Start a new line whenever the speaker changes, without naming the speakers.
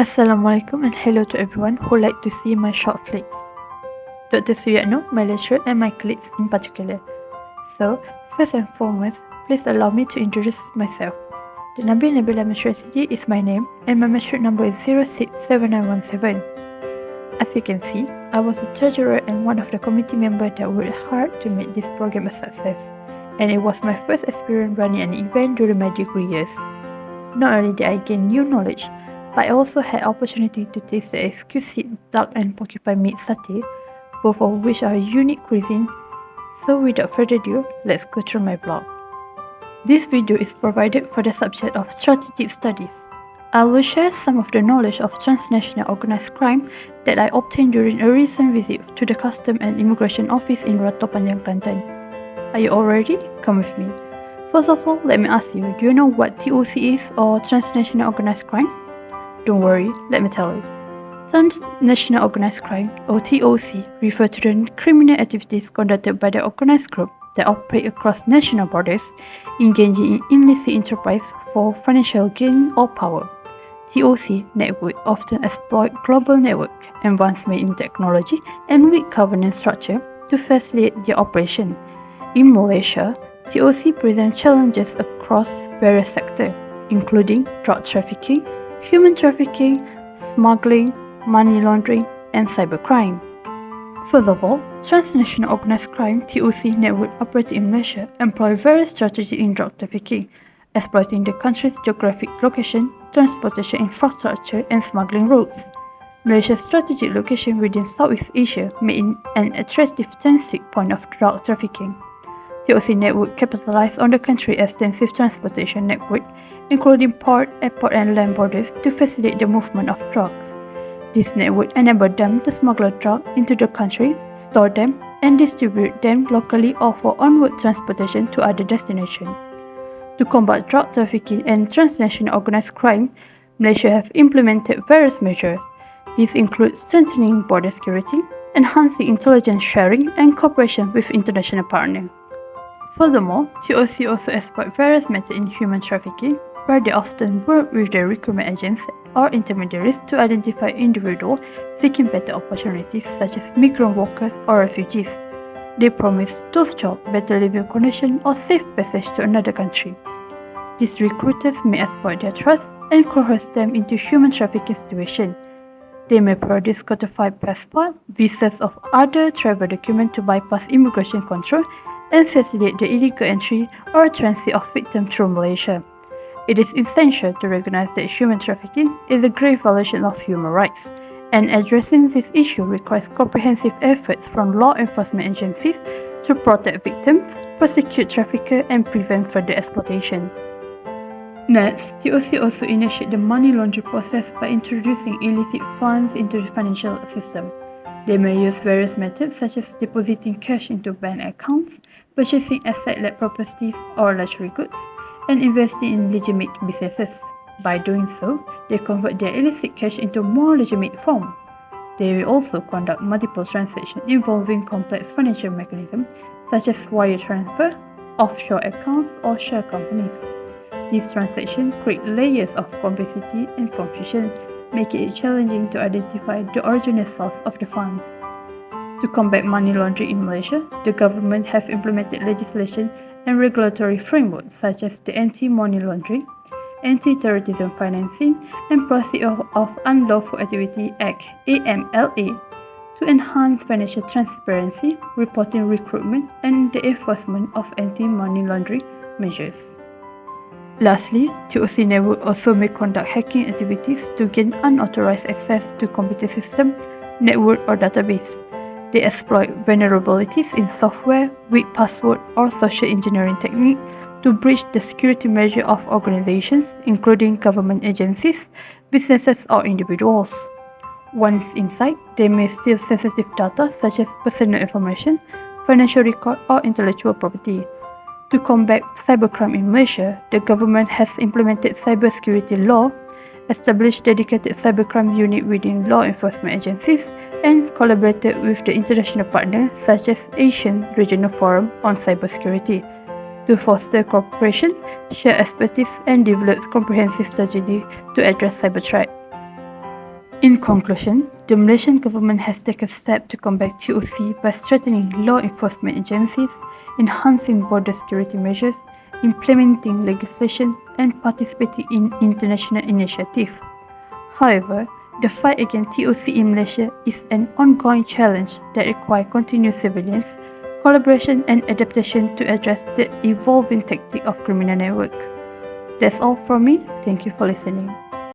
Assalamualaikum and hello to everyone who like to see my short flicks. Dr. Suyatno, my lecturer and my colleagues in particular. So, first and foremost, please allow me to introduce myself. The Nabil Nabella Rasidi is my name and my matric number is 067917. As you can see, I was the treasurer and one of the committee members that worked hard to make this program a success, and it was my first experience running an event during my degree years. Not only did I gain new knowledge, but I also had opportunity to taste the exquisite duck and porcupine meat satay, both of which are unique cuisine. So without further ado, let's go through my blog. This video is provided for the subject of strategic studies. I will share some of the knowledge of transnational organized crime that I obtained during a recent visit to the Custom and Immigration Office in Ratu Panjang, Kelantan. Are you all ready? Come with me. First of all, let me ask you, do you know what TOC is, or transnational organized crime? Don't worry, let me tell you. Transnational organized crime, or TOC, refer to the criminal activities conducted by the organized group that operate across national borders, engaging in illicit enterprise for financial gain or power. TOC network often exploit global network advancement in technology and weak governance structure to facilitate their operation. In Malaysia, TOC presents challenges across various sectors, including drug trafficking, human trafficking, smuggling, money laundering, and cybercrime. Furthermore, transnational organized crime (TOC) network operating in Malaysia employ various strategies in drug trafficking, exploiting the country's geographic location, transportation infrastructure, and smuggling routes. Malaysia's strategic location within Southeast Asia made it an attractive transit point of drug trafficking. TOC network capitalized on the country's extensive transportation network, including port, airport, and land borders, to facilitate the movement of drugs. This network enabled them to smuggle drugs into the country, store them, and distribute them locally or for onward transportation to other destinations. To combat drug trafficking and transnational organized crime, Malaysia have implemented various measures. These include strengthening border security, enhancing intelligence sharing, and cooperation with international partners. Furthermore, TOC also exploit various methods in human trafficking, where they often work with the recruitment agents or intermediaries to identify individuals seeking better opportunities, such as migrant workers or refugees. They promise those jobs, better living conditions, or safe passage to another country. These recruiters may exploit their trust and coerce them into human trafficking situations. They may produce counterfeit passports, visas, or other travel documents to bypass immigration control and facilitate the illegal entry or transit of victims through Malaysia. It is essential to recognize that human trafficking is a grave violation of human rights, and addressing this issue requires comprehensive efforts from law enforcement agencies to protect victims, prosecute traffickers, and prevent further exploitation. Next, TOC also initiates the money laundering process by introducing illicit funds into the financial system. They may use various methods such as depositing cash into bank accounts, purchasing asset-led properties or luxury goods, and investing in legitimate businesses. By doing so, they convert their illicit cash into more legitimate form. They will also conduct multiple transactions involving complex financial mechanisms such as wire transfer, offshore accounts, or share companies. These transactions create layers of complexity and confusion, making it challenging to identify the original source of the funds. To combat money laundering in Malaysia, the government have implemented legislation and regulatory frameworks such as the Anti-Money Laundering, Anti-Terrorism Financing, and Proceeds of Unlawful Activity Act (AMLA) to enhance financial transparency, reporting, recruitment, and the enforcement of anti-money laundering measures. Lastly, TOC network also may conduct hacking activities to gain unauthorized access to computer system, network, or database. They exploit vulnerabilities in software, weak password, or social engineering technique to breach the security measure of organizations, including government agencies, businesses, or individuals. Once inside, they may steal sensitive data such as personal information, financial record, or intellectual property. To combat cybercrime in Malaysia, the government has implemented cybersecurity law, established dedicated cybercrime unit within law enforcement agencies, and collaborated with the international partners such as Asian Regional Forum on Cybersecurity to foster cooperation, share expertise, and develop comprehensive strategy to address cyber threat. In conclusion, the Malaysian government has taken steps to combat TOC by strengthening law enforcement agencies, enhancing border security measures, implementing legislation, and participating in international initiatives. However, the fight against TOC in Malaysia is an ongoing challenge that requires continued surveillance, collaboration, and adaptation to address the evolving tactics of criminal networks. That's all from me. Thank you for listening.